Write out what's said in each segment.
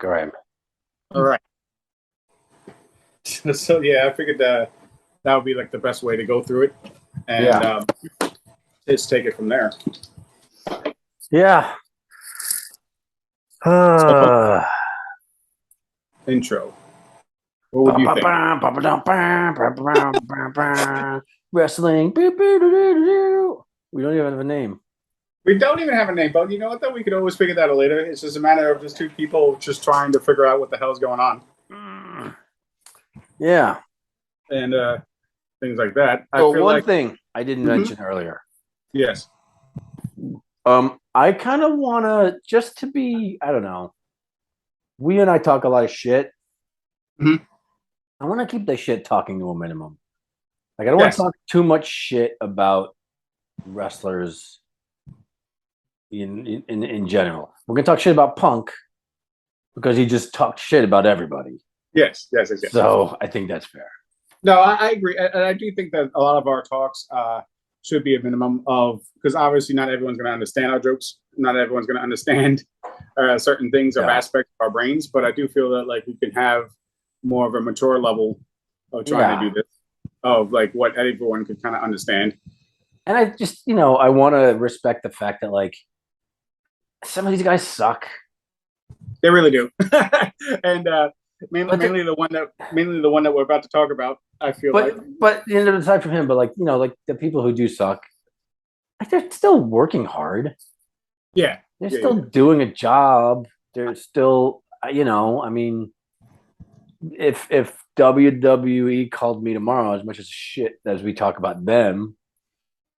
Go ahead. All right. So yeah, I figured that would be like the best way to go through it, and Yeah. just take it from there. Yeah. So intro. What would you think? Wrestling. We don't even have a name. We don't even have a name, but you know what? Though we could always figure that out later. It's just a matter of just two people just trying to figure out what the hell's going on. Yeah. And things like that. So one thing I didn't mention earlier. Yes. I kind of want to just to be, I don't know. We and I talk a lot of shit. Mm-hmm. I want to keep the shit talking to a minimum. Like I don't want to talk too much shit about wrestlers in general. We're gonna talk shit about Punk because he just talked shit about everybody. Yes. So I think that's fair. No, I agree, and I do think that a lot of our talks should be a minimum of, because obviously not everyone's going to understand our jokes, not everyone's going to understand certain things or aspects of our brains, but I do feel that like we can have more of a mature level of trying to do this, of like what everyone could kind of understand. And I just, I want to respect the fact that like some of these guys suck. They really do, and mainly the one that we're about to talk about. I feel but aside from him, but like like the people who do suck, like they're still working hard. Yeah, they're still doing a job. They're still, I mean, if WWE called me tomorrow, as much as shit as we talk about them,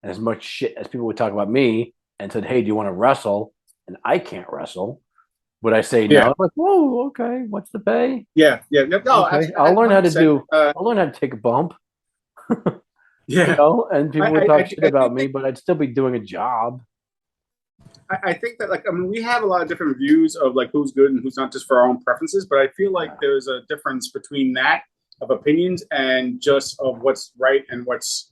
and as much shit as people would talk about me, and said, "Hey, do you want to wrestle?" and I can't wrestle. Would I say no? I'm like, whoa, okay. What's the pay? Yeah. No, okay. I'll learn how to do. I'll learn how to take a bump. And people would talk shit about me, but I'd still be doing a job. I think that we have a lot of different views of like who's good and who's not, just for our own preferences. But I feel like there's a difference between that of opinions and just of what's right and what's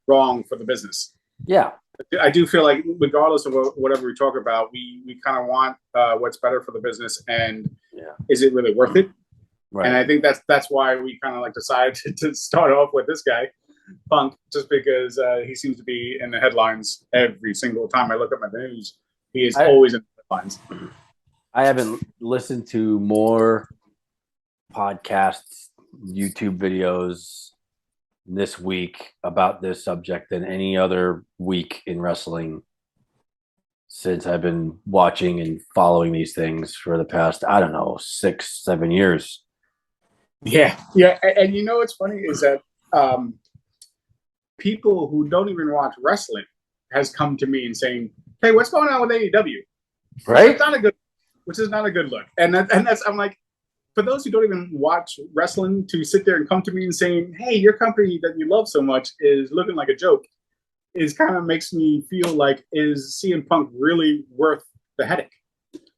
wrong for the business. Yeah. I do feel like regardless of whatever we talk about, we kind of want what's better for the business, and is it really worth it? Right. And I think that's why we kind of like decided to start off with this guy, Punk, just because he seems to be in the headlines every single time I look at my news. He is always in the headlines. I haven't listened to more podcasts, YouTube videos this week about this subject than any other week in wrestling since I've been watching and following these things for the past, 6-7 years. Yeah. And you know what's funny is that people who don't even watch wrestling has come to me and saying, "Hey, what's going on with AEW?" Right? Which is not a good look. And that's I'm like, for those who don't even watch wrestling to sit there and come to me and saying, "Hey, your company that you love so much is looking like a joke," is kind of makes me feel like, is CM Punk really worth the headache?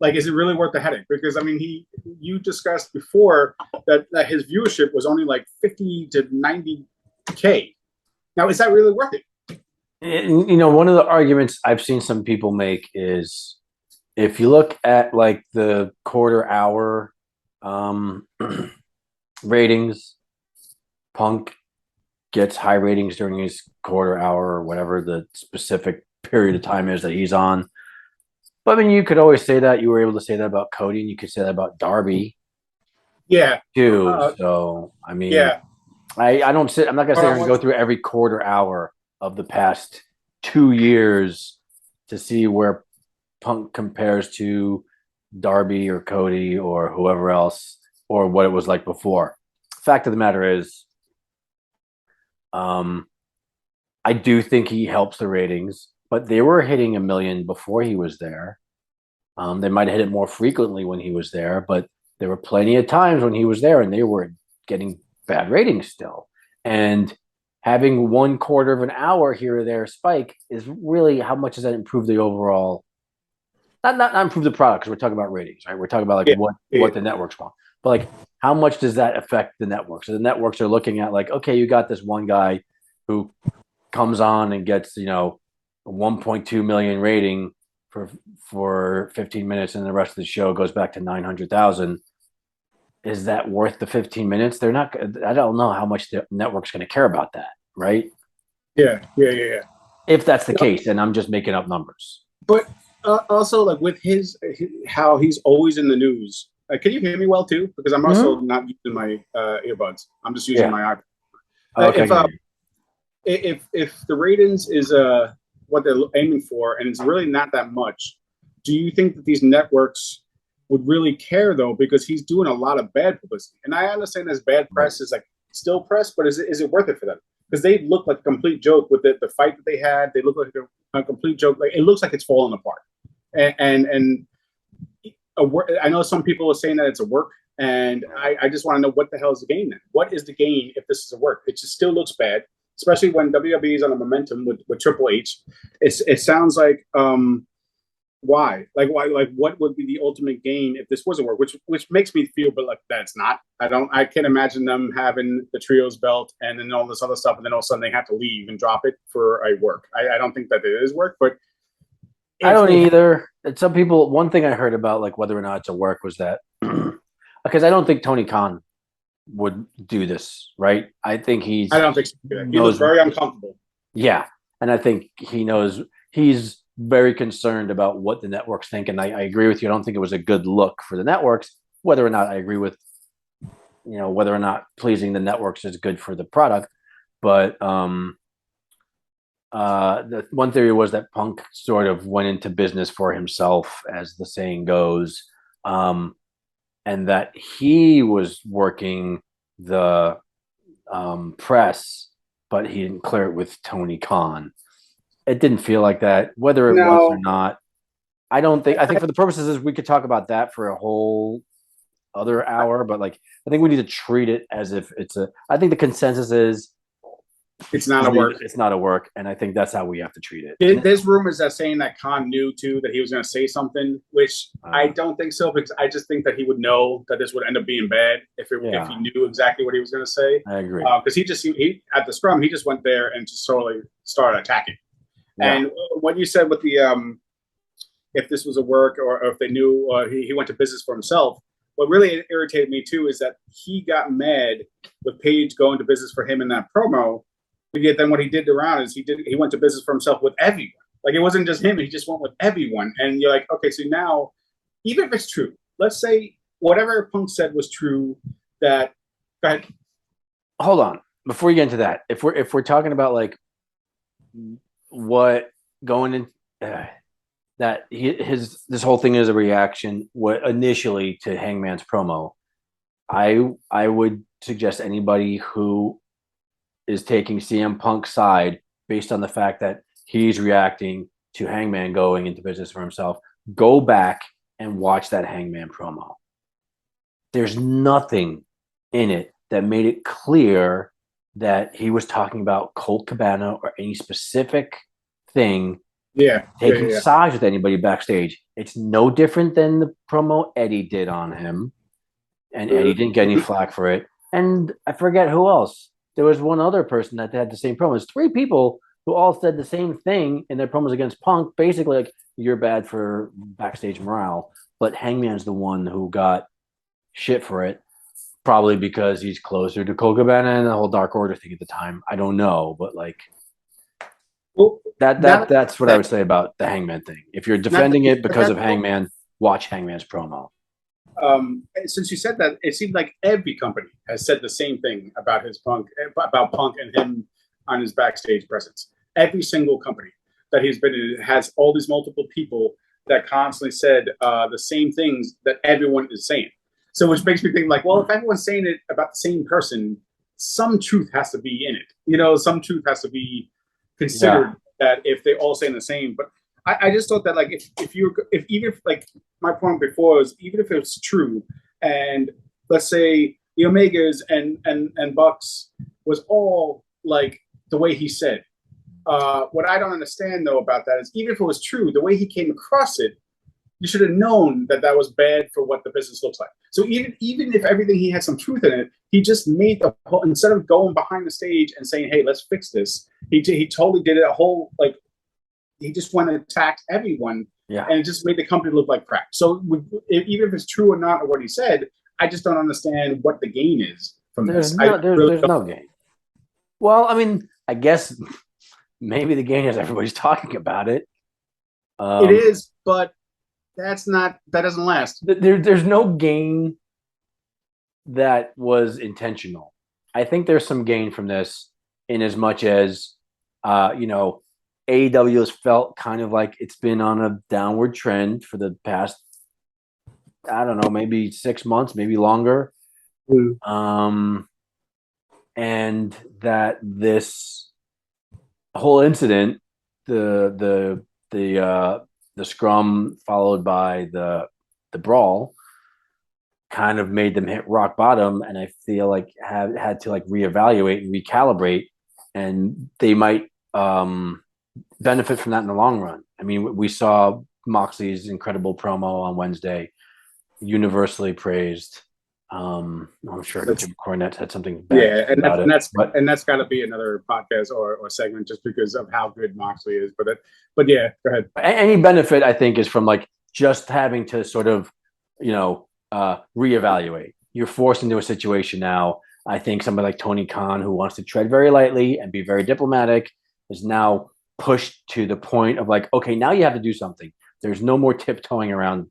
Like, is it really worth the headache? Because you discussed before that his viewership was only like 50 to 90K. Now, is that really worth it? One of the arguments I've seen some people make is if you look at like the quarter hour ratings, Punk gets high ratings during his quarter hour or whatever the specific period of time is that he's on. But you could always say that. You were able to say that about Cody, and you could say that about Darby. Yeah. Too. So I don't sit. I'm not gonna sit here and go through every quarter hour of the past 2 years to see where Punk compares to Darby or Cody or whoever else, or what it was like before. Fact of the matter is, I do think he helps the ratings, but they were hitting 1 million before he was there. They might have hit it more frequently when he was there, but there were plenty of times when he was there and they were getting bad ratings still. And having 1/4 of an hour here or there spike is really, how much does that improve the overall? Not improve the product, because we're talking about ratings, right? We're talking about like what the networks want. But like, how much does that affect the networks? So the networks are looking at like, okay, you got this one guy who comes on and gets, a 1.2 million rating for for 15 minutes and the rest of the show goes back to 900,000. Is that worth the 15 minutes? They're not. I don't know how much the network's going to care about that, right? Yeah. If that's the No, case, and I'm just making up numbers. but also, like with how he's always in the news. Can you hear me well too? Because I'm also Mm-hmm. not using my earbuds. I'm just using Yeah. my iPhone. Okay. I If can hear you. if the ratings is what they're aiming for, and it's really not that much, do you think that these networks would really care though? Because he's doing a lot of bad publicity, and I understand this bad Right. press is like still press, but is it worth it for them? Because they look like a complete joke with the fight that they had. They look like a complete joke. Like it looks like it's falling apart. And I know some people are saying that it's a work, and I just want to know what the hell is the gain then? What is the gain if this is a work? It just still looks bad, especially when WWE is on a momentum with Triple H. It sounds like why? Like what would be the ultimate gain if this was a work? Which makes me feel, but like that's not. I can't imagine them having the trios belt and then all this other stuff, and then all of a sudden they have to leave and drop it for a work. I don't think that it is work, but I if don't they have, either. And some people. One thing I heard about like whether or not it's a work was that because I don't think Tony Khan would do this, right? I think I he's don't think so. He looks knows. very uncomfortable. Yeah, and I think he knows he's very concerned about what the networks think. And I agree with you. I don't think it was a good look for the networks. Whether or not I agree with whether or not pleasing the networks is good for the product, but the one theory was that Punk sort of went into business for himself, as the saying goes, um, and that he was working the press, but he didn't clear it with Tony Khan. It didn't feel like that. Whether it was or No, not, I don't think. I think for the purposes is we could talk about that for a whole other hour, but like I think we need to treat it as if it's a. I think the consensus is it's not a work. it's not a work, and I think that's how we have to treat it. There's rumors that saying that Khan knew too that he was going to say something, which I don't think so because I just think that he would know that this would end up being bad if he Yeah, knew exactly what he was going to say. I agree. Because he at the scrum he just went there and just totally started attacking. Yeah, And what you said with the if this was a work or if they knew he went to business for himself. What really irritated me too is that he got mad with Paige going to business for him in that promo. But yet then what he did around is he went to business for himself with everyone. Like it wasn't just him; he just went with everyone. And you're like, okay, so now, even if it's true, let's say whatever Punk said was true. That go ahead. hold on. Before you get into that, if we're talking about like what going in that his this whole thing is a reaction what initially to Hangman's promo. I would suggest anybody who is taking CM Punk's side based on the fact that he's reacting to Hangman going into business for himself, go back and watch that Hangman promo. There's nothing in it that made it clear that he was talking about Colt Cabana or any specific thing taking Yeah. sides with anybody backstage. It's no different than the promo Eddie did on him, and Eddie didn't get any flack for it. And I forget who else. There was one other person that had the same promo. There's three people who all said the same thing in their promos against Punk, basically like you're bad for backstage morale. But Hangman's the one who got shit for it, probably because he's closer to Colt Cabana and the whole Dark Order thing at the time. I don't know, but like Well, that's what I would say about the Hangman thing. If you're defending it because of that, Hangman, watch Hangman's promo. Since you said that, it seemed like every company has said the same thing about about Punk and him on his backstage presence. Every single company that he's been in has all these multiple people that constantly said the same things that everyone is saying. So, which makes me think like, well, if everyone's saying it about the same person, some truth has to be in it. Some truth has to be considered that if they're all saying the same. But I just thought that like if even if like my point before is even if it's true and let's say the Omegas and Bucks was all like the way he said. What I don't understand though about that is even if it was true, the way he came across it, you should have known that that was bad for what the business looks like. So even if everything he had some truth in it, he just made the whole instead of going behind the stage and saying, "Hey, let's fix this." He totally did it a whole like he just went and attacked everyone Yeah. and it just made the company look like crap. So even if it's true or not, or what he said, I just don't understand what the gain is from this. I really There's don't. no gain. Well, I mean, I guess maybe the gain is everybody's talking about it. It Um, is, but that doesn't last. there's no gain that was intentional. I think there's some gain from this in as much as you know, AEW has felt kind of like it's been on a downward trend for the past, I don't know, maybe 6 months, maybe longer. Mm. Um, and that this whole incident, the scrum followed by the brawl, kind of made them hit rock bottom, and I feel like have had to like reevaluate and recalibrate, and they might benefit from that in the long run. I mean, we saw Moxley's incredible promo on Wednesday, universally praised. I'm sure That's Jim Cornette had something bad to Yeah, say about it, but and that's got to be another podcast or segment just because of how good Moxley is. But yeah, go ahead. any benefit I think is from like just having to sort of, reevaluate. You're forced into a situation now. I think somebody like Tony Khan, who wants to tread very lightly and be very diplomatic, is now pushed to the point of like, okay, now you have to do something. There's no more tiptoeing around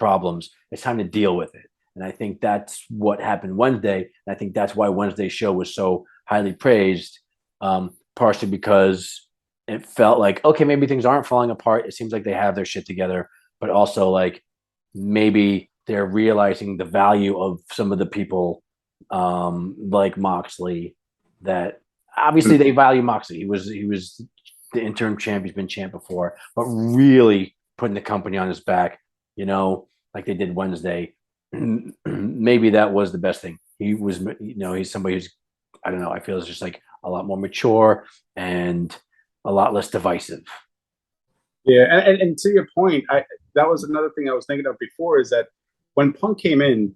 problems. It's time to deal with it. And I think that's what happened Wednesday. And I think that's why Wednesday's show was so highly praised, partially because it felt like, okay, maybe things aren't falling apart. It seems like they have their shit together, but also like maybe they're realizing the value of some of the people, like Moxley, that obviously they value Moxley. He was the interim champ. He's been champ before, but really putting the company on his back, like they did Wednesday. Maybe that was the best thing. He was, he's somebody who's, I don't know, I feel it's just like a lot more mature and a lot less divisive. Yeah, and to your point, that was another thing I was thinking of before is that when Punk came in,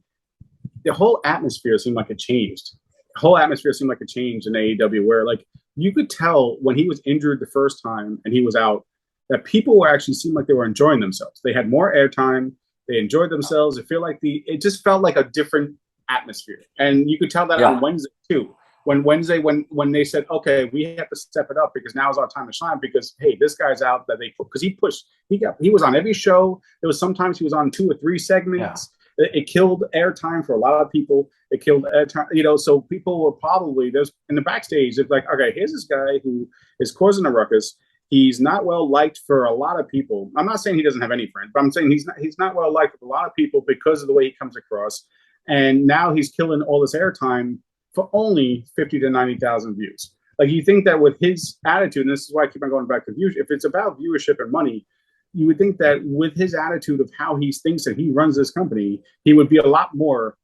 the whole atmosphere seemed like it changed. The whole atmosphere seemed like it changed in AEW, where like you could tell when he was injured the first time and he was out that people were actually seemed like they were enjoying themselves. They had more airtime. They enjoyed themselves. It just felt like a different atmosphere, and you could tell that on Yeah. Wednesday too. When they said, okay, we have to step it up because now is our time to shine because hey, this guy's out that they because he pushed he was on every show. There was sometimes he was on 2 or 3 segments. Yeah. It killed airtime for a lot of people. It killed airtime, so people were probably there's in the backstage. It's like, okay, here's this guy who is causing a ruckus. He's not well liked for a lot of people. I'm not saying he doesn't have any friends, but I'm saying he's not well liked with a lot of people because of the way he comes across. And now he's killing all this airtime for only 50 to 90,000 views. Like you think that with his attitude, and this is why I keep on going back to viewership, if it's about viewership and money, you would think that with his attitude of how he thinks that he runs this company, he would be a lot more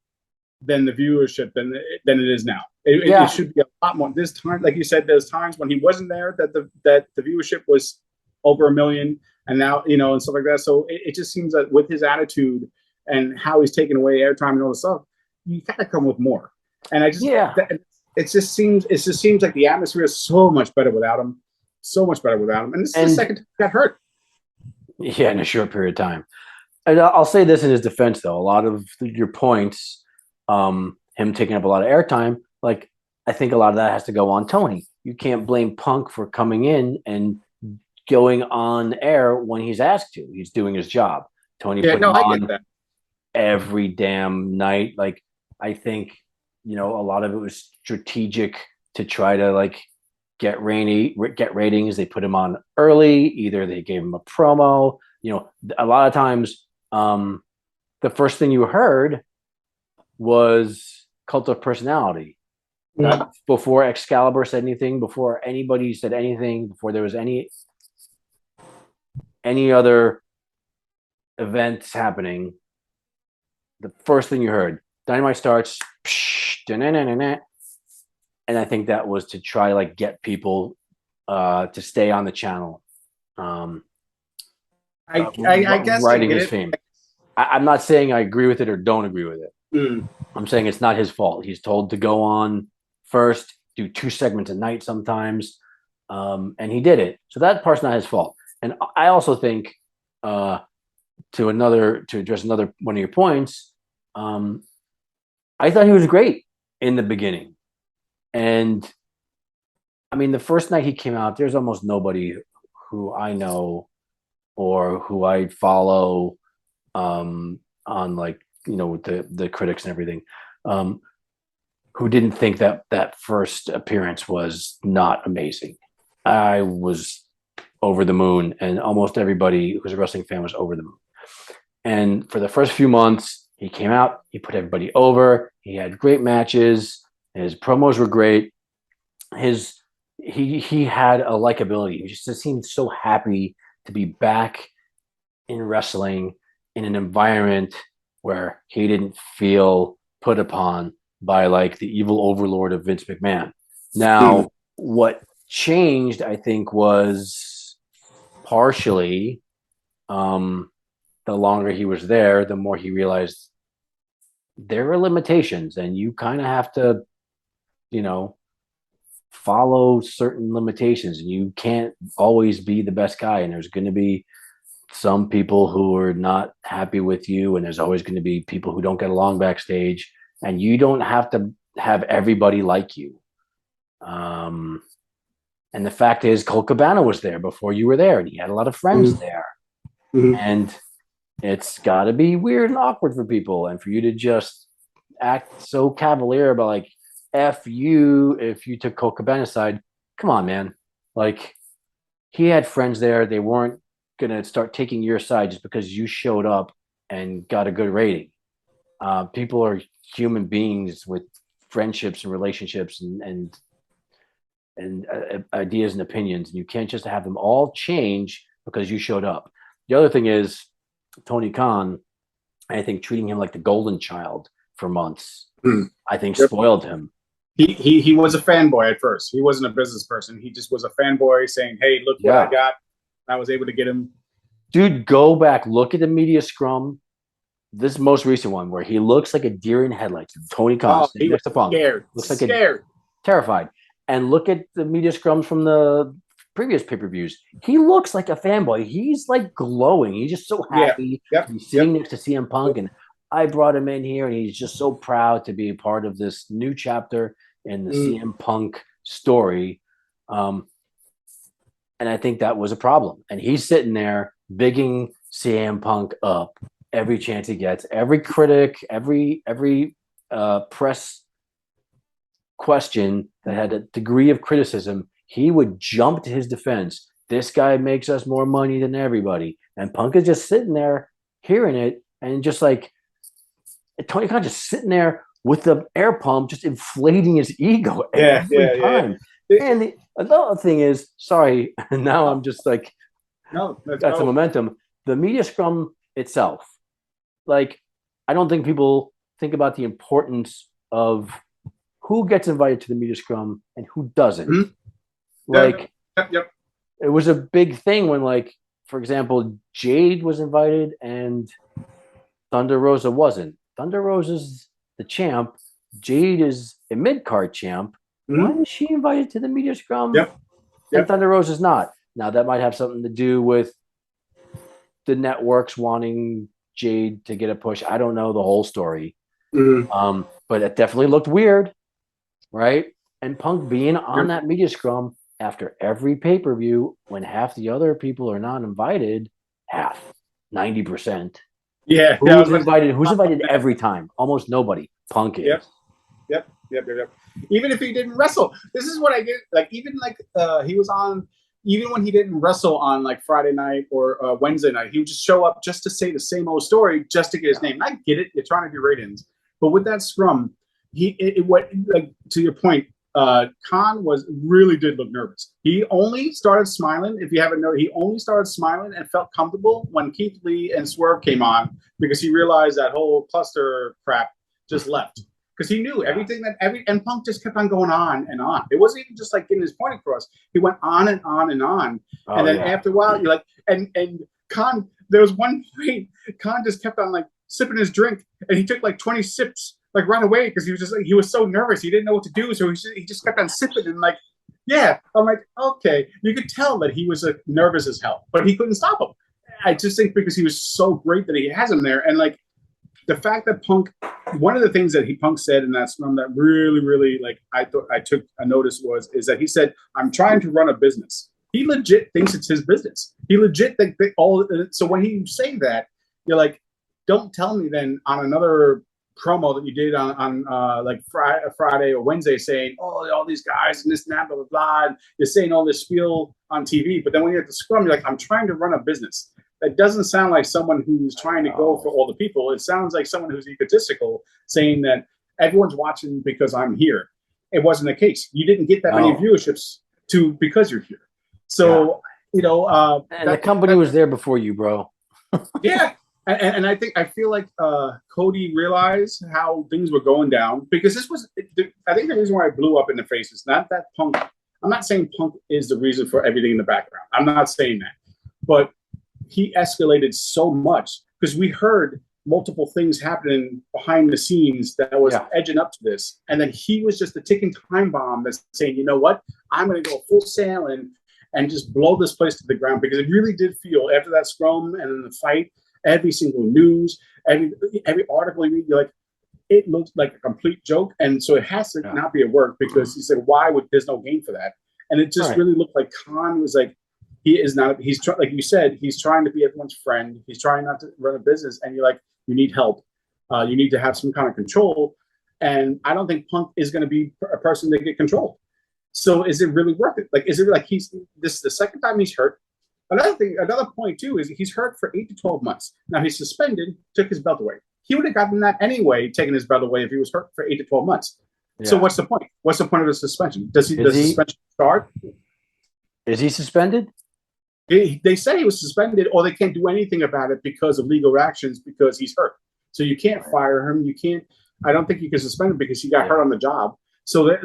than the viewership than it is now. It should be a lot more. This time, like you said, there's times when he wasn't there that the viewership was over 1 million, and now and stuff like that. So it just seems that with his attitude and how he's taking away airtime and all this stuff, you gotta come with more. And it just seems like the atmosphere is so much better without him, And this is the second time he got hurt. Yeah, in a short period of time. And I'll say this in his defense, though. A lot of your points, him taking up a lot of airtime, like I think a lot of that has to go on Tony. You can't blame Punk for coming in and going on air when he's asked to. He's doing his job. Tony put him on every damn night. Like I think, a lot of it was strategic to try to like get ratings. They put him on early. Either they gave him a promo. A lot of times, the first thing you heard was Cult of Personality. Mm-hmm. Before Excalibur said anything, before anybody said anything, before there was any other events happening, the first thing you heard, Dynamite starts, and I think that was to try to like get people to stay on the channel. I guess riding his fame. I'm not saying I agree with it or don't agree with it. I'm saying it's not his fault. He's told to go on first, do 2 segments a night sometimes, and he did it. So that part's not his fault. And I also think uh, to address another one of your points, um, I thought he was great in the beginning, and I mean, the first night he came out, there's almost nobody who I know or who I follow on like with the critics and everything, um, who didn't think that that first appearance was not amazing. I was over the moon, and almost everybody who's a wrestling fan was over the moon. And for the first few months, he came out, he put everybody over, he had great matches, his promos were great. His he had a likability. He just seemed so happy to be back in wrestling in an environment where he didn't feel put upon by like the evil overlord of Vince McMahon. Now, what changed, I think, was partially the longer he was there, the more he realized there are limitations, and you kind of have to, you know, follow certain limitations, and you can't always be the best guy. And there's going to be some people who are not happy with you, and there's always going to be people who don't get along backstage, and you don't have to have everybody like you. And the fact is, Colt Cabana was there before you were there, and he had a lot of friends there. And it's got to be weird and awkward for people, and for you to just act so cavalier about like F you if you took Colt Cabana's side. Come on, man. Like, he had friends there. They weren't going to start taking your side just because you showed up and got a good rating. People are human beings with friendships and relationships and ideas and opinions, and you can't just have them all change because you showed up. The other thing is Tony Khan, I think, treating him like the golden child for months, I think spoiled him. He was a fanboy at first. He wasn't a business person. He just was a fanboy saying, "Hey, look what I got." I was able to get him. Dude, go back, look at the media scrum. This most recent one where he looks like a deer in headlights. Tony Khan, he was scared. Looks like scared, terrified. And look at the media scrums from the previous pay-per-views. He looks like a fanboy. He's like glowing. He's just so happy to be sitting next to CM Punk, and I brought him in here, and he's just so proud to be a part of this new chapter in the CM Punk story. And I think that was a problem. And he's sitting there bigging CM Punk up every chance he gets. Every critic, every press question that had a degree of criticism, he would jump to his defense. This guy makes us more money than everybody. And Punk is just sitting there hearing it, and just like Tony Khan just sitting there with the air pump just inflating his ego every time. And the other thing is, sorry, now I'm just like, got some momentum. The media scrum itself, like, I don't think people think about the importance of who gets invited to the media scrum and who doesn't. Like, it was a big thing when, like, for example, Jade was invited and Thunder Rosa wasn't. Thunder Rosa's the champ. Jade is a mid-card champ. Why is she invited to the media scrum? And Thunder Rosa's not. Now, that might have something to do with the networks wanting Jade to get a push. I don't know the whole story. But it definitely looked weird, right? And Punk being on that media scrum after every pay-per-view when half the other people are not invited, 90%. Who's invited every time? Almost nobody. Punk is. Yep. Even if he didn't wrestle, this is what I get. Like, even like he was on, even when he didn't wrestle on like Friday night or Wednesday night, he would just show up just to say the same old story, just to get his name. And I get it, you're trying to do ratings, but with that scrum, what, like, to your point, Khan really did look nervous. He only started smiling. If you haven't noticed, he only started smiling and felt comfortable when Keith Lee and Swerve came on, because he realized that whole cluster crap just left. Because he knew everything and Punk just kept on going on and on. It wasn't even just like getting his point across. He went on and on and on. And then after a while, you're like, and Khan, there was one point, Khan just kept on like sipping his drink, and he took like 20 sips like right away, because he was so nervous. He didn't know what to do. So he just kept on sipping, and like, I'm like, okay. You could tell that he was nervous as hell, but he couldn't stop him. I just think because he was so great that he has him there, and like the fact that Punk, one of the things that Punk said in that scrum that really, really like I thought I took a notice is that he said, "I'm trying to run a business." He legit thinks it's his business. He legit think that all. So when he say that, you're like, don't tell me then on another promo that you did on like Friday or Wednesday saying, oh, all these guys and this and that, blah, blah, blah. And you're saying all this spiel on TV. But then when you're at the scrum, you're like, I'm trying to run a business. That doesn't sound like someone who's trying to go for all the people. It sounds like someone who's egotistical saying that everyone's watching because I'm here. It wasn't the case. You didn't get that many viewerships because you're here. So, you know. And the company was there before you, bro. Yeah. And I feel like Cody realized how things were going down because this was, I think the reason why it blew up in the face is not that Punk, I'm not saying Punk is the reason for everything in the background. I'm not saying that. But he escalated so much because we heard multiple things happening behind the scenes that was edging up to this. And then he was just a ticking time bomb that's saying, you know what, I'm going to go full sail and just blow this place to the ground because it really did feel after that scrum and then the fight, every single news, every article you read, you're like, it looks like a complete joke. And so it has to not be a work because he said, why would there's no gain for that? And it just really looked like Khan was like, he is not, like you said, he's trying to be everyone's friend. He's trying not to run a business. And you're like, you need help. You need to have some kind of control. And I don't think Punk is going to be a person that get control. So is it really worth it? Like, is it like this is the second time he's hurt? Another point too is he's hurt for 8 to 12 months. Now he's suspended, took his belt away. He would have gotten that anyway, taking his belt away if he was hurt for 8 to 12 months. Yeah. So what's the point? What's the point of the suspension? Does suspension start? Is he suspended? They say he was suspended, or they can't do anything about it because of legal actions because he's hurt. So you can't fire him. You can't. I don't think you can suspend him because he got hurt on the job. So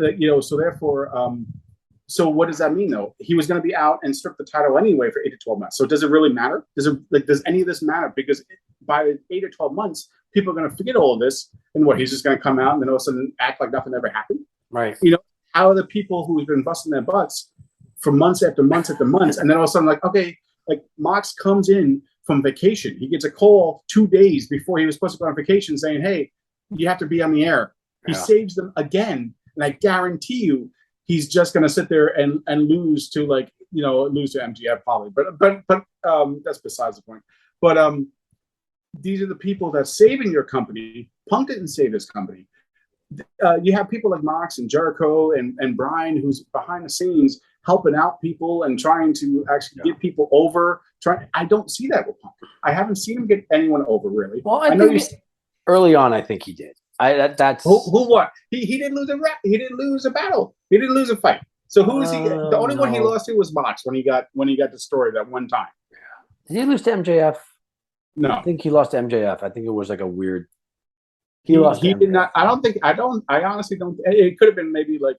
so therefore. So what does that mean, though? He was going to be out and strip the title anyway for 8 to 12 months. So does it really matter? Does any of this matter? Because by 8 or 12 months, people are going to forget all of this. And what, he's just going to come out and then all of a sudden act like nothing ever happened? Right. You know, how are the people who've been busting their butts for months after months after months, and then all of a sudden, like, okay, like Mox comes in from vacation. He gets a call 2 days before he was supposed to go on vacation saying, hey, you have to be on the air. He saves them again. And I guarantee you, he's just going to sit there and lose to lose to MGF probably, but that's besides the point. But these are the people that's saving your company. Punk didn't save his company. You have people like Mox and Jericho and Brian, who's behind the scenes helping out people and trying to actually get people over. I don't see that with Punk. I haven't seen him get anyone over really. Well, I know early on, I think he did. That's who what he didn't lose he didn't lose a battle. He didn't lose a fight. So who is he? The only one he lost to was Mox when he got destroyed that one time. Did he lose to MJF? No, I think he lost to MJF. I think it was like a weird. He lost. He did not. I don't think. I honestly don't. It could have been maybe like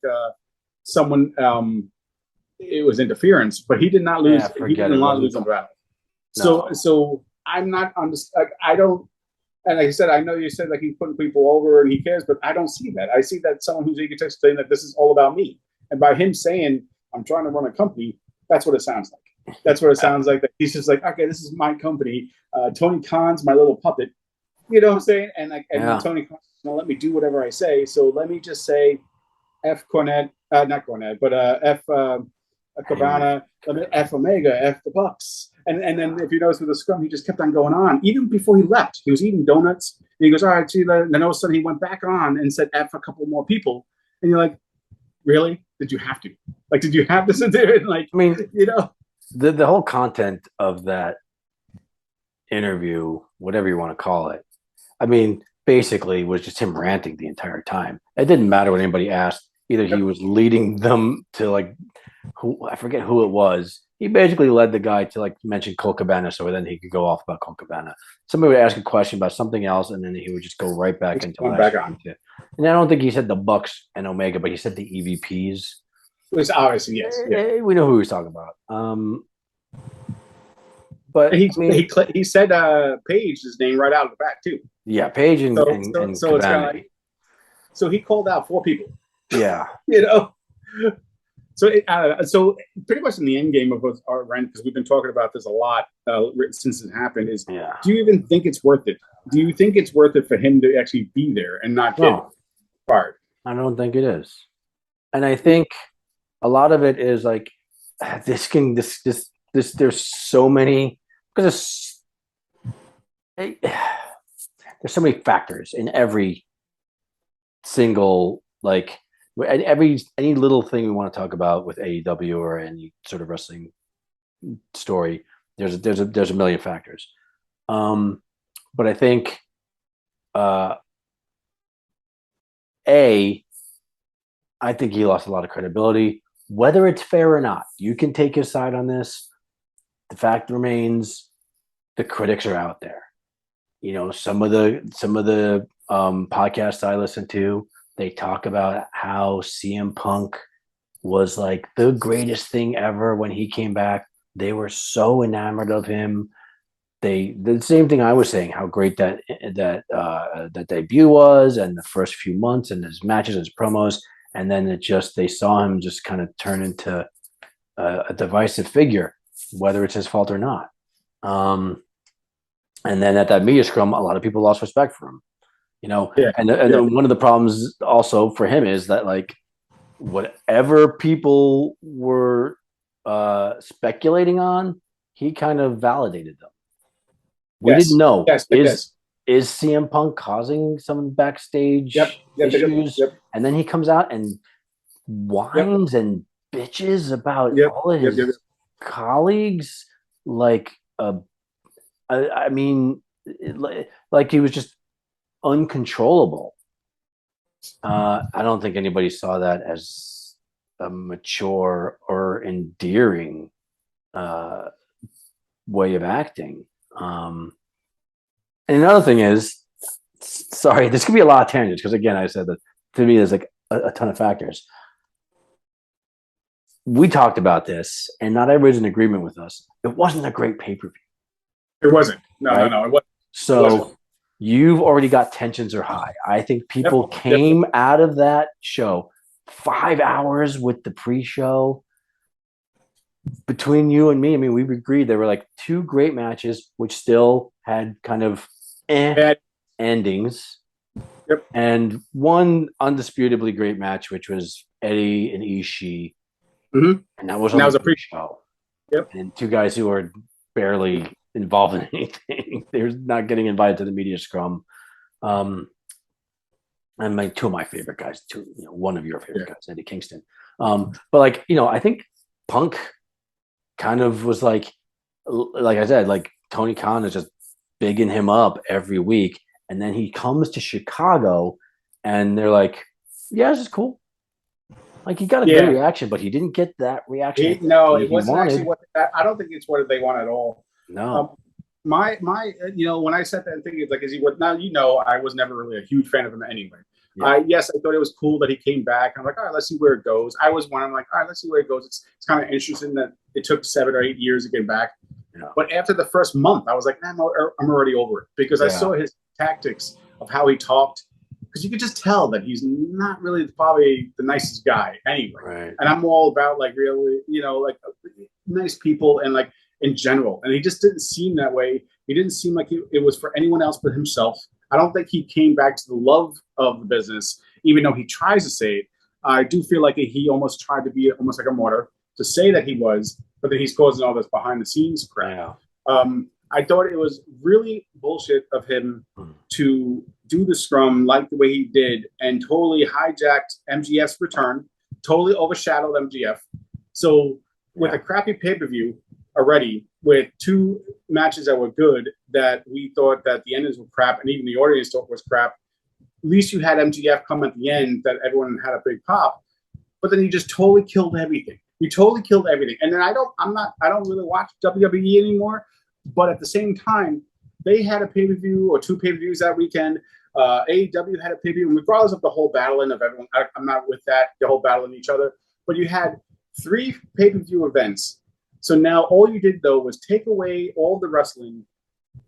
someone. It was interference, but he did not lose. He did not lose a battle. No. So I'm not. I don't. And like I said, I know you said like he's putting people over and he cares, but I don't see that. I see that someone who's egotistical saying that this is all about me. And by him saying, I'm trying to run a company, that's what it sounds like. That's what it sounds like. That he's just like, okay, this is my company. Tony Khan's my little puppet. You know what I'm saying? And Tony Khan's going to let me do whatever I say. So let me just say F Cornette, not Cornette, but F Cabana, F Omega, F the Bucks. And then if you notice with the scrum, he just kept on going on. Even before he left, he was eating donuts. And he goes, all right, see you later. And then all of a sudden he went back on and said F a couple more people. And you're like, really? Did you have to? Like, did you have to sit there and like, I mean, you know? The whole content of that interview, whatever you want to call it, I mean, basically was just him ranting the entire time. It didn't matter what anybody asked. Either he was leading them to like, I forget who it was. He basically led the guy to like mention Colt Cabana, so then he could go off about Colt Cabana. Somebody would ask a question about something else, and then he would just go right back into back on. And I don't think he said the Bucks and Omega, but he said the EVPs. It was obviously yes. Yeah. We know who he was talking about. But he said Paige's name right out of the bat too. Yeah, Paige and so Cabana. It's kind of like, so he called out 4 people. Yeah, you know. So pretty much in the end game of our rent, because we've been talking about this a lot since it happened, is Yeah. do you even think it's worth it? Do you think it's worth it for him to actually be there and not get No, fired? I don't think it is. And I think a lot of it is like there's so many because there's so many factors in every single like every any little thing we want to talk about with AEW or any sort of wrestling story. There's a million factors. But I think uh, a I think he lost a lot of credibility. Whether it's fair or not, you can take his side on this. The fact remains, the critics are out there. You know, some of the podcasts I listen to, they talk about how CM Punk was like the greatest thing ever when he came back. They were so enamored of him. They the same thing I was saying, how great that debut was, and the first few months, and his matches, his promos, and then they saw him just kind of turn into a divisive figure, whether it's his fault or not. And then at that media scrum, a lot of people lost respect for him. You know, Yeah, and yeah, then one of the problems also for him is that like whatever people were speculating on, he kind of validated them. We didn't yes, know yes, yes. is CM Punk causing some Yep, backstage yep, yep, issues, yep, and then he comes out and yep, whines and bitches about yep, all of yep, yep. his colleagues, like I mean, like he was just uncontrollable. I don't think anybody saw that as a mature or endearing uh, way of acting. And another thing is, sorry, this could be a lot of tangents because again, I said that to me, there's like a ton of factors. We talked about this, and not everybody's in agreement with us. It wasn't a great pay per view, It wasn't. No, no, right? no. It wasn't. It wasn't. So you've already got tensions are high. I think Yep, people yep. came out of that show 5 hours with the pre-show between you and me. I mean, we agreed there were like two great matches, which still had kind of Bad. endings, Yep. and one undisputably great match, which was Eddie and Ishii, Mm-hmm. and that was And on that the was a pre. pre-show. Yep. And two guys who are barely involved in anything. They're not getting invited to the media scrum. Um, and two of my favorite guys, one of your favorite Yeah. guys, Eddie Kingston. But like, I think Punk kind of was like I said, like Tony Khan is just bigging him up every week. And then he comes to Chicago and they're like, yeah, this is cool. Like he got a good Yeah. reaction, but he didn't get that reaction No, he it wasn't actually wanted. what I don't think it's what they want at all. Um, No. my when I sat there and thinking like, is he what now? I was never really a huge fan of him anyway. Yeah. Yes, I thought it was cool that he came back. I'm like, all right, let's see where it goes. I was one. I'm like, all right, let's see where it goes. It's kind of interesting that it took 7 or 8 years to get back. Yeah. But after the first month, I was like, I'm already over it because I saw his tactics of how he talked. Because you could just tell that he's not really probably the nicest guy anyway. Right. And I'm all about like really, like nice people and like in general. And he just didn't seem that way. He didn't seem like it was for anyone else but himself. I don't think he came back to the love of the business, even though he tries to say it. I do feel like he almost tried to be almost like a martyr to say that he was, but then he's causing all this behind the scenes crap. Yeah. I thought it was really bullshit of him to do the scrum like the way he did and totally hijacked MGF's return, totally overshadowed MGF. So with a crappy pay-per-view already, with 2 matches that were good, that we thought that the endings were crap, and even the audience thought was crap, at least you had MGF come at the end that everyone had a big pop, but then you just totally killed everything. You totally killed everything. And then I don't really watch WWE anymore. But at the same time, they had a pay-per-view or 2 pay-per-views that weekend. AEW had a pay-per-view, and regardless of the whole battling of everyone, I'm not with that, the whole battling each other. But you had 3 pay-per-view events. So now all you did, though, was take away all the wrestling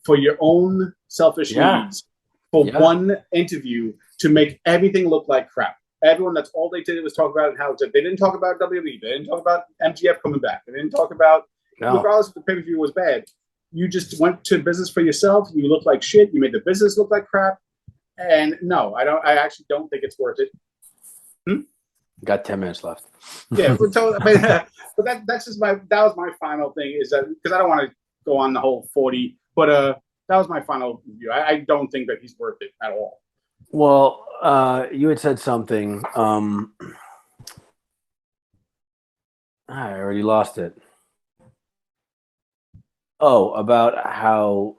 for your own selfish needs for one interview to make everything look like crap. Everyone, that's all they did was talk about how they didn't talk about WWE. They didn't talk about MGF coming back. They didn't talk about, No. regardless if the pay per view was bad. You just went to business for yourself. You looked like shit. You made the business look like crap. And no, I don't. I actually don't think it's worth it. Got 10 minutes left. Yeah, but that's just that was my final thing, is that because I don't want to go on the whole 40, but that was my final review. I don't think that he's worth it at all. Well, you had said something. I already lost it. Oh, about how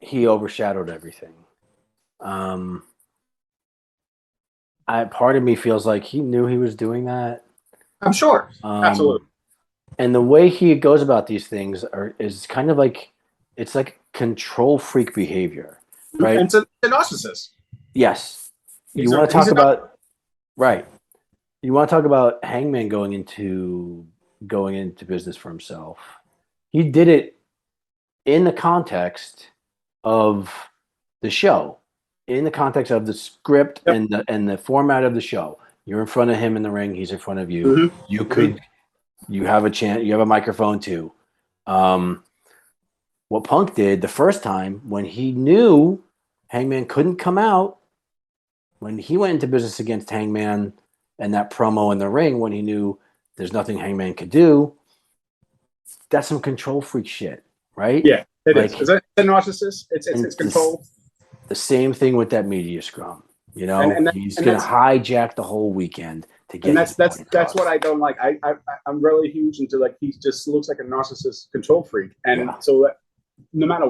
he overshadowed everything. Part of me feels like he knew he was doing that. I'm sure. Absolutely. And the way he goes about these things is kind of like, it's like control freak behavior, right? And it's a narcissist. Yes. You want to talk about, right. You want to talk about Hangman going into business for himself. He did it in the context of the show, in the context of the script and the format of the show. You're in front of him in the ring. He's in front of you. Mm-hmm. You have a chance. You have a microphone too. What Punk did the first time when he knew Hangman couldn't come out, when he went into business against Hangman and that promo in the ring, when he knew there's nothing Hangman could do, that's some control freak shit, right? Yeah, it is. Is that a narcissist? It's control. The same thing with that media scrum. You know, he's going to hijack the whole weekend to get. And that's what I don't like. I'm really huge into, like, he just looks like a narcissist control freak, and so that no matter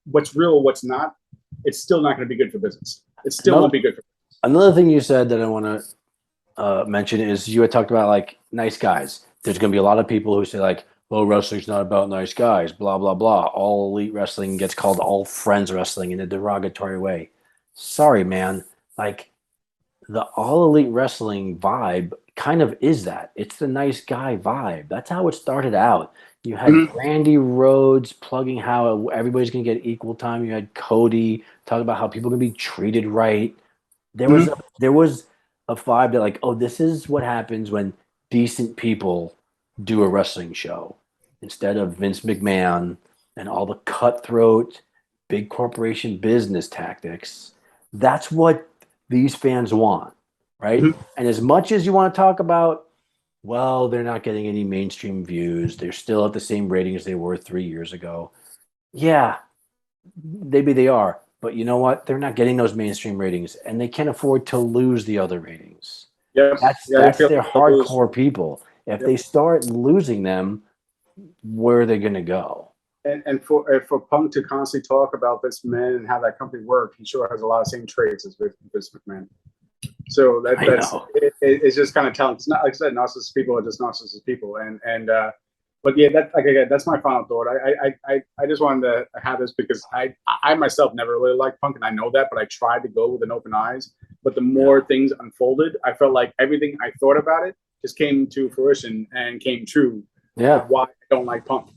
what's real, what's not, it's still not going to be good for business. It still won't be good for business. Another thing you said that I want to mention is you had talked about, like, nice guys. There's going to be a lot of people who say, like, well, wrestling's not about nice guys, blah, blah, blah. All elite wrestling gets called all friends wrestling in a derogatory way. Sorry, man. Like, the all elite wrestling vibe kind of is that. It's the nice guy vibe. That's how it started out. You had Randy Rhodes plugging how everybody's going to get equal time. You had Cody talking about how people are going to be treated right. There was a vibe that, like, oh, this is what happens when decent people do a wrestling show instead of Vince McMahon and all the cutthroat big corporation business tactics. That's what these fans want, right? And as much as you want to talk about, well, they're not getting any mainstream views, they're still at the same rating as they were 3 years ago. Yeah, maybe they are, but you know what? They're not getting those mainstream ratings, and they can't afford to lose the other ratings. That's their hardcore people. If they start losing them, where are they going to go? And for Punk to constantly talk about this man and how that company worked, he sure has a lot of same traits as Vince McMahon. So it's just kind of telling. It's not, like I said, narcissist people are just narcissist people, but yeah, that's my final thought. I just wanted to have this because I myself never really liked Punk, and I know that, but I tried to go with an open eyes. But the more things unfolded, I felt like everything I thought about it just came to fruition and came true. Yeah, of why I don't like Punk.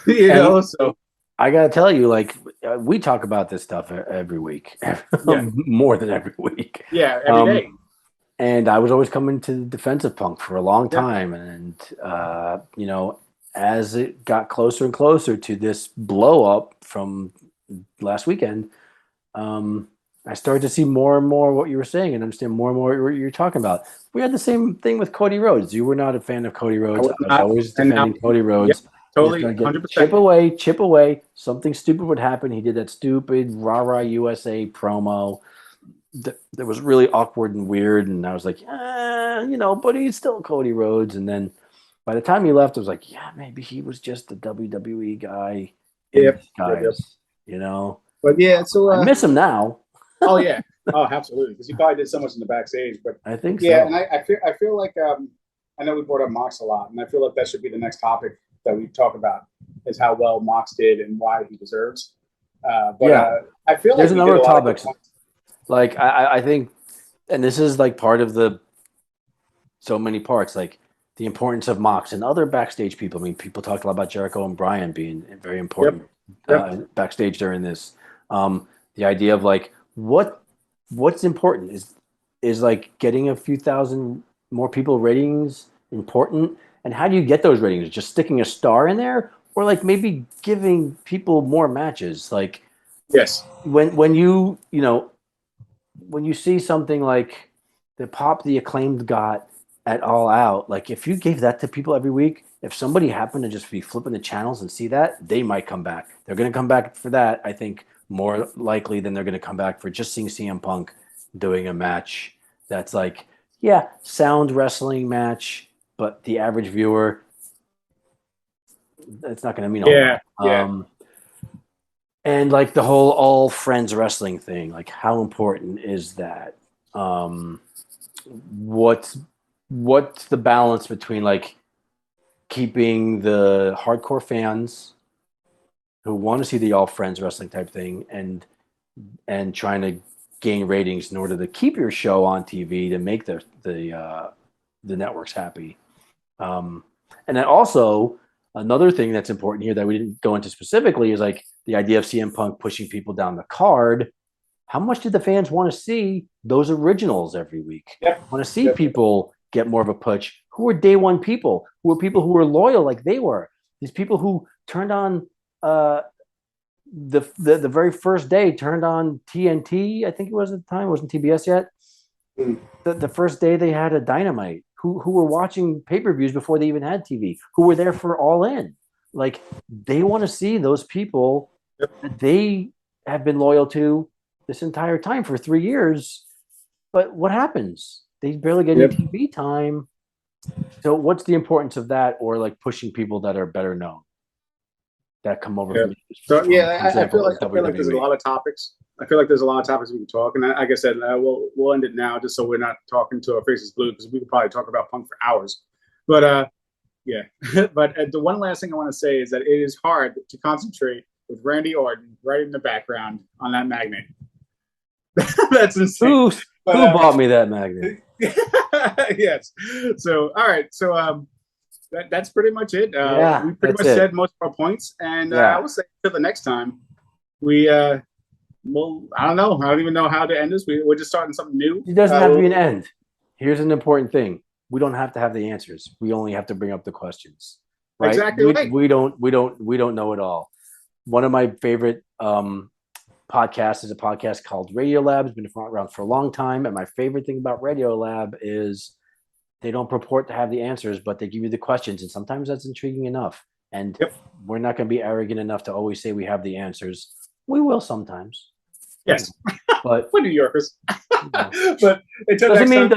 You know, so I gotta tell you, like, we talk about this stuff every week, more than every week. Yeah, every day. And I was always coming to the defense of Punk for a long time, and you know, as it got closer and closer to this blow up from last weekend, I started to see more and more what you were saying and understand more and more what you're talking about. We had the same thing with Cody Rhodes. You were not a fan of Cody Rhodes. I was always defending Cody Rhodes. Yep, totally, 100%. Chip away. Something stupid would happen. He did that stupid rah-rah USA promo that was really awkward and weird. And I was like, you know, but he's still Cody Rhodes. And then by the time he left, I was like, yeah, maybe he was just a WWE guy. Yep. You know? But yeah, so I miss him now. Oh yeah, oh absolutely, because he probably did so much in the backstage. But I think yeah, so. and I feel like I know we brought up Mox a lot, and I feel like that should be the next topic that we talk about is how well Mox did and why he deserves. I feel like there's a number of topics. Like I think, and this is like part of the so many parts, like the importance of Mox and other backstage people. I mean, people talked a lot about Jericho and Bryan being very important backstage during this. The idea of, like, what's important is is like getting a few thousand more people ratings important? And how do you get those ratings? Just sticking a star in there, or like maybe giving people more matches? Like Yes. when when you see something like the pop the acclaimed got at All Out, like if you gave that to people every week, if somebody happened to just be flipping the channels and see that, they might come back. They're going to come back for that, I think, more likely than they're going to come back for just seeing CM Punk doing a match that's like, yeah, sound wrestling match, but the average viewer, it's not going to mean a whole Yeah. lot. Yeah. And like the whole all friends wrestling thing, like how important is that? Um, what's what's the balance between like keeping the hardcore fans who want to see the all friends wrestling type thing and trying to gain ratings in order to keep your show on TV to make the networks happy. Um, and then also another thing that's important here that we didn't go into specifically is like the idea of CM Punk pushing people down the card. How much did the fans want to see those originals every week? Yep. Want to see Yep. people get more of a push? Who were day one people? Who were people who were loyal like they were? These people who turned on uh, the very first day, turned on TNT. I think it was at the time. It wasn't TBS yet. Mm. The first day they had a Dynamite. Who were watching pay per views before they even had TV? Who were there for All In? Like they want to see those people Yep. that they have been loyal to this entire time for 3 years. But what happens? They barely get any Yep. TV time. So what's the importance of that, or like pushing people that are better known that come over Yeah. So from, yeah, for example, I feel like there's a WWE? lot of topics. I feel like there's a lot of topics we can talk, and like I said, we'll end it now just so we're not talking to our faces blue because we could probably talk about Punk for hours. But yeah. But the one last thing I want to say is that it is hard to concentrate with Randy Orton right in the background on that magnet. That's insane. Who But who bought me that magnet? yes. So all right. So that's pretty much it. Yeah, We pretty that's much it. said most of our points, and I Yeah, will say till the next time we well, I don't know. I don't even know how to end this. We're just starting something new. it doesn't have to be an end. Here's an important thing: we don't have to have the answers. We only have to bring up the questions, right? Exactly We right. we don't we don't we don't know it all. One of my favorite podcasts is a podcast called Radio Lab. It's been around for a long time, and my favorite thing about Radio Lab is they don't purport to have the answers, but they give you the questions, and sometimes that's intriguing enough. And Yep. we're not going to be arrogant enough to always say we have the answers. We will sometimes, Yes. but We're New Yorkers. you know, But until doesn't next mean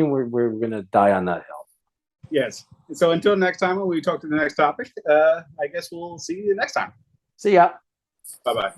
time. we're going to die on that hill. Yes. So until next time when we talk to the next topic, I guess we'll see you next time. See ya. Bye bye.